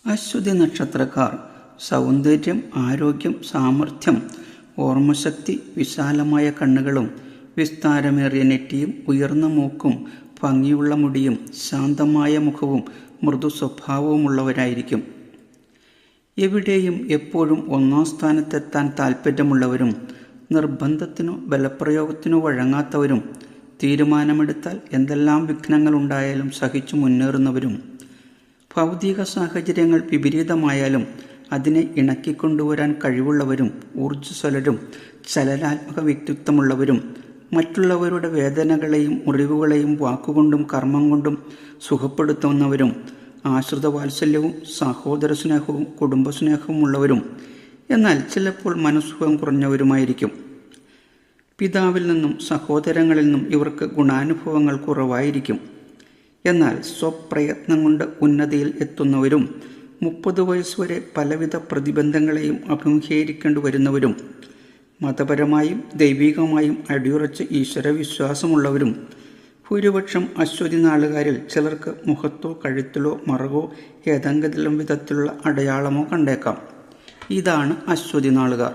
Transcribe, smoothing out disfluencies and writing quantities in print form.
അശ്വതി നക്ഷത്രക്കാർ സൗന്ദര്യം, ആരോഗ്യം, സാമർഥ്യം, ഓർമ്മശക്തി, വിശാലമായ കണ്ണുകളും വിസ്താരമേറിയ നെറ്റിയും ഉയർന്ന മൂക്കും ഭംഗിയുള്ള മുടിയും ശാന്തമായ മുഖവും മൃദു സ്വഭാവവുമുള്ളവരായിരിക്കും. എവിടെയും എപ്പോഴും ഒന്നാം സ്ഥാനത്തെത്താൻ താൽപ്പര്യമുള്ളവരും നിർബന്ധത്തിനോ ബലപ്രയോഗത്തിനോ വഴങ്ങാത്തവരും തീരുമാനമെടുത്താൽ എന്തെല്ലാം വിഘ്നങ്ങളുണ്ടായാലും സഹിച്ചു മുന്നേറുന്നവരും ഭൗതിക സാഹചര്യങ്ങൾ വിപരീതമായാലും അതിനെ ഇണക്കിക്കൊണ്ടുവരാൻ കഴിവുള്ളവരും ഊർജ്ജസ്വലരും ചലനാത്മക വ്യക്തിത്വമുള്ളവരും മറ്റുള്ളവരുടെ വേദനകളെയും മുറിവുകളെയും വാക്കുകൊണ്ടും കർമ്മം കൊണ്ടും സുഖപ്പെടുത്തുന്നവരും ആശ്രിതവാത്സല്യവും സഹോദര സ്നേഹവും കുടുംബസ്നേഹവും ഉള്ളവരും എന്നാൽ ചിലപ്പോൾ മനസ്സുഖം കുറഞ്ഞവരുമായിരിക്കും. പിതാവിൽ നിന്നും സഹോദരങ്ങളിൽ നിന്നും ഇവർക്ക് ഗുണാനുഭവങ്ങൾ കുറവായിരിക്കും. എന്നാൽ സ്വപ്രയത്നം കൊണ്ട് ഉന്നതിയിൽ എത്തുന്നവരും 30 വയസ്സുവരെ പലവിധ പ്രതിബന്ധങ്ങളെയും അഭിമുഖീകരിക്കേണ്ടി വരുന്നവരും മതപരമായും ദൈവികമായും അടിയുറച്ച ഈശ്വരവിശ്വാസമുള്ളവരും ഭൂരിപക്ഷം അശ്വതി നാളുകാരിൽ ചിലർക്ക് മുഖത്തോ കഴുത്തിലോ മറുകോ ഏതെങ്കിലും വിധത്തിലുള്ള അടയാളമോ കണ്ടേക്കാം. ഇതാണ് അശ്വതി നാളുകാർ.